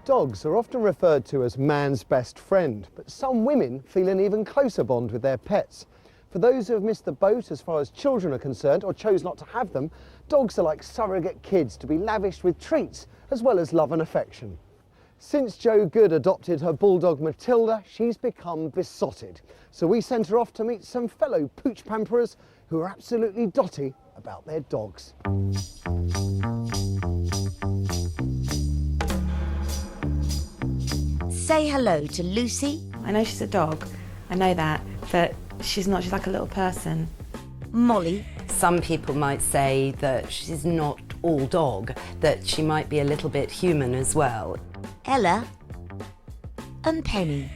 Dogs are often referred to as man's best friend, but some women feel an even closer bond with their pets. For those who have missed the boat as far as children are concerned or chose not to have them, dogs are like surrogate kids to be lavished with treats as well as love and affection. Since Jo Good adopted her bulldog Matilda, she's become besotted. So we sent her off to meet some fellow pooch pamperers who are absolutely dotty about their dogs. Say hello to Lucy. I know she's a dog, I know that, but she's not, she's like a little person. Molly. Some people might say that she's not all dog, that she might be a little bit human as well. Ella. And Penny.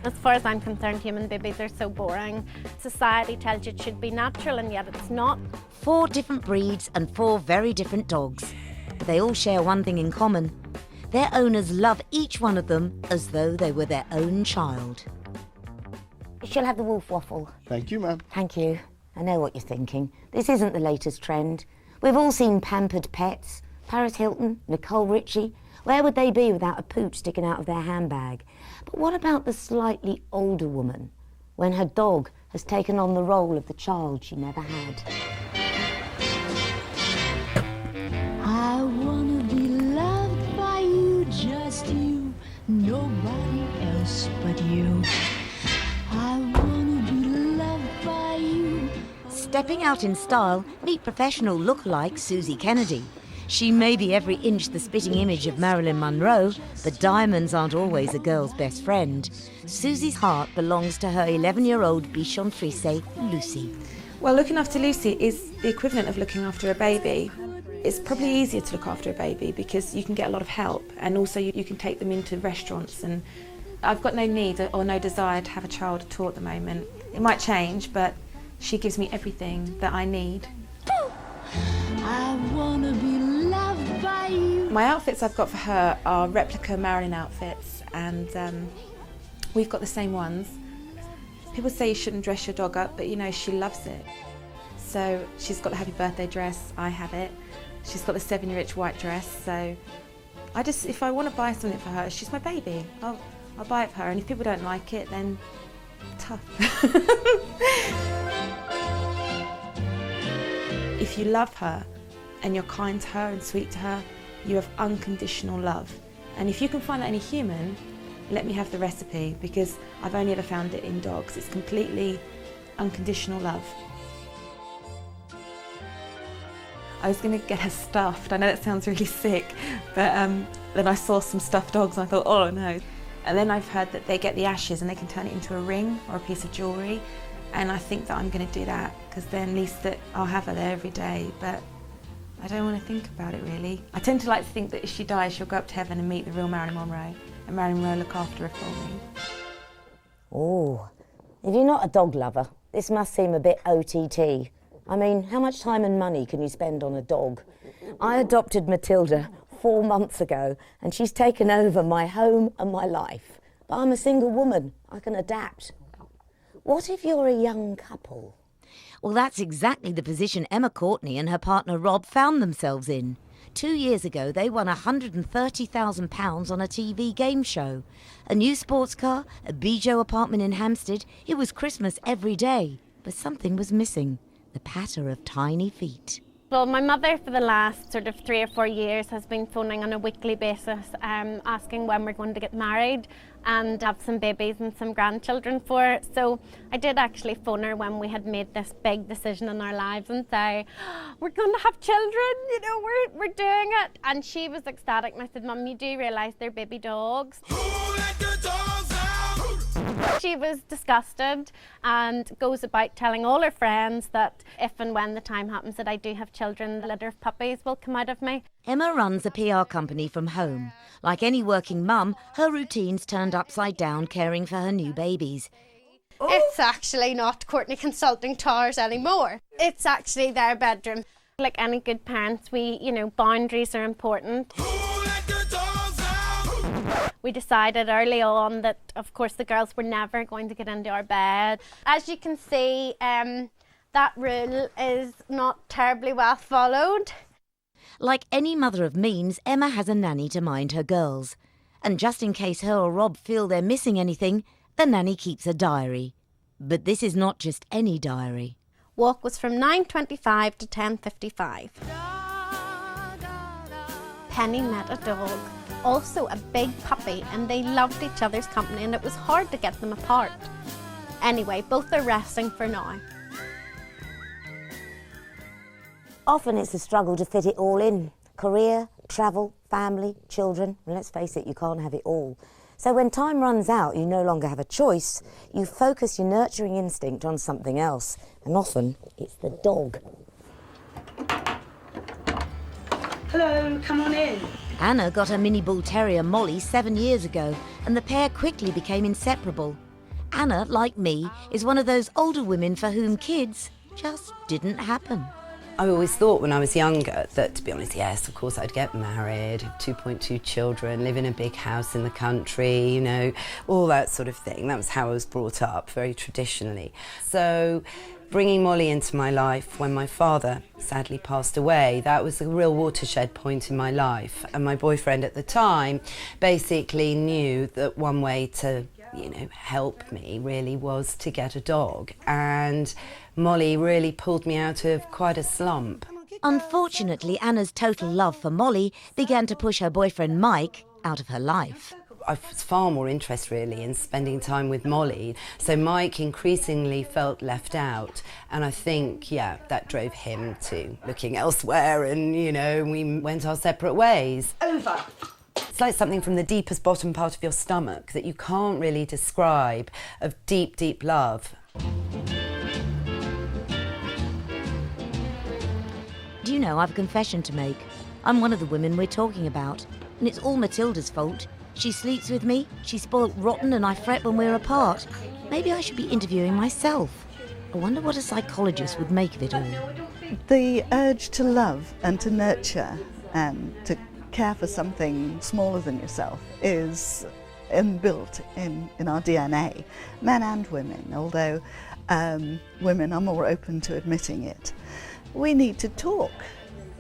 As far as I'm concerned, human babies are so boring. Society tells you it should be natural and yet it's not. 4 different breeds and 4 very different dogs. But they all share one thing in common. Their owners love each one of them as though they were their own child. She'll have the wolf waffle. Thank you, ma'am. Thank you. I know what you're thinking. This isn't the latest trend. We've all seen pampered pets. Paris Hilton, Nicole Richie. Where would they be without a pooch sticking out of their handbag? But what about the slightly older woman, when her dog has taken on the role of the child she never had? I wanna be loved by you, just you, nobody else but you. I wanna be loved by you. Stepping out in style, meet professional lookalike Susie Kennedy. She may be every inch the spitting image of Marilyn Monroe, but diamonds aren't always a girl's best friend. Susie's heart belongs to her 11-year-old Bichon Frise, Lucy. Well, looking after Lucy is the equivalent of looking after a baby. It's probably easier to look after a baby because you can get a lot of help, and also you can take them into restaurants, and I've got no need or no desire to have a child at all at the moment. It might change, but she gives me everything that I need. I wanna be loved by you. My outfits I've got for her are replica Marilyn outfits, and we've got the same ones. People say you shouldn't dress your dog up, but you know, she loves it. So she's got the happy birthday dress, I have it. She's got the 7-year-itch white dress, so if I want to buy something for her, she's my baby. I'll buy it for her, and if people don't like it, then tough. If you love her and you're kind to her and sweet to her, you have unconditional love. And if you can find that in a human, let me have the recipe, because I've only ever found it in dogs. It's completely unconditional love. I was going to get her stuffed. I know that sounds really sick, but then I saw some stuffed dogs and I thought, oh no. And then I've heard that they get the ashes and they can turn it into a ring or a piece of jewellery. And I think that I'm going to do that, because then at least that I'll have her there every day, but I don't want to think about it really. I tend to like to think that if she dies, she'll go up to heaven and meet the real Marilyn Monroe, and Marilyn Monroe look after her for me. Oh, if you're not a dog lover, this must seem a bit OTT. I mean, how much time and money can you spend on a dog? I adopted Matilda 4 months ago, and she's taken over my home and my life. But I'm a single woman, I can adapt. What if you're a young couple? Well, that's exactly the position Emma Courtney and her partner Rob found themselves in. 2 years ago, they won £130,000 on a TV game show. A new sports car, a Bijou apartment in Hampstead. It was Christmas every day. But something was missing. The patter of tiny feet. Well, my mother for the last sort of 3 or 4 years has been phoning on a weekly basis, asking when we're going to get married and have some babies and some grandchildren for her. So I did actually phone her when we had made this big decision in our lives and say, we're going to have children, you know, we're doing it. And she was ecstatic, and I said, Mum, you do realise they're baby dogs? Who let the dogs out? She was disgusted and goes about telling all her friends that if and when the time happens that I do have children, the litter of puppies will come out of me. Emma runs a PR company from home. Like any working mum, her routine's turned upside down caring for her new babies. It's actually not Courtney Consulting Towers anymore. It's actually their bedroom. Like any good parents, boundaries are important. We decided early on that, of course, the girls were never going to get into our bed. As you can see, that rule is not terribly well followed. Like any mother of means, Emma has a nanny to mind her girls. And just in case her or Rob feel they're missing anything, the nanny keeps a diary. But this is not just any diary. Walk was from 9:25 to 10:55. Penny met a dog, also a big puppy, and they loved each other's company and it was hard to get them apart. Anyway, both are resting for now. Often it's a struggle to fit it all in. Career, travel, family, children, and let's face it, you can't have it all. So when time runs out, you no longer have a choice. You focus your nurturing instinct on something else, and often it's the dog. Hello, come on in. Anna got her mini bull terrier Molly 7 years ago, and the pair quickly became inseparable. Anna, like me, is one of those older women for whom kids just didn't happen. I always thought when I was younger that, to be honest, yes, of course I'd get married, have 2.2 children, live in a big house in the country, you know, all that sort of thing. That was how I was brought up, very traditionally. So bringing Molly into my life when my father sadly passed away, that was a real watershed point in my life. And my boyfriend at the time basically knew that one way to, you know, help me really was to get a dog. And Molly really pulled me out of quite a slump. Unfortunately, Anna's total love for Molly began to push her boyfriend Mike out of her life. I was far more interested really in spending time with Molly. So Mike increasingly felt left out. And I think, yeah, that drove him to looking elsewhere and, you know, we went our separate ways. Over. It's like something from the deepest bottom part of your stomach that you can't really describe, of deep, deep love. Do you know, I've a confession to make. I'm one of the women we're talking about, and it's all Matilda's fault. She sleeps with me, she's spoilt rotten, and I fret when we're apart. Maybe I should be interviewing myself. I wonder what a psychologist would make of it all. The urge to love and to nurture and to care for something smaller than yourself is inbuilt in our DNA, men and women, although women are more open to admitting it. We need to talk.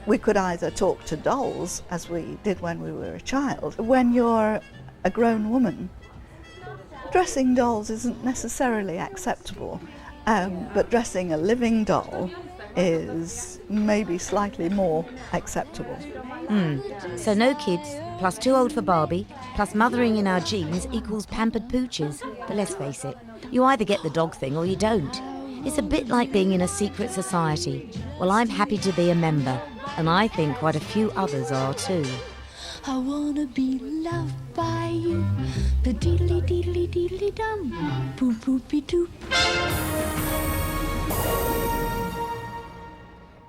We could either talk to dolls, as we did when we were a child. When you're a grown woman, dressing dolls isn't necessarily acceptable, but dressing a living doll is maybe slightly more acceptable. So no kids, plus too old for Barbie, plus mothering in our genes equals pampered pooches. But let's face it, you either get the dog thing or you don't. It's a bit like being in a secret society. Well, I'm happy to be a member, and I think quite a few others are too. I wanna be loved by you. The deedly deedly deedly dum. Boop boopy doop.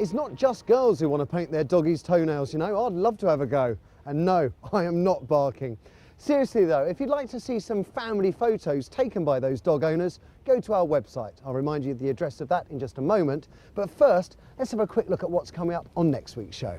It's not just girls who want to paint their doggies' toenails, you know. I'd love to have a go. And no, I am not barking. Seriously though, if you'd like to see some family photos taken by those dog owners, go to our website. I'll remind you of the address of that in just a moment. But first, let's have a quick look at what's coming up on next week's show.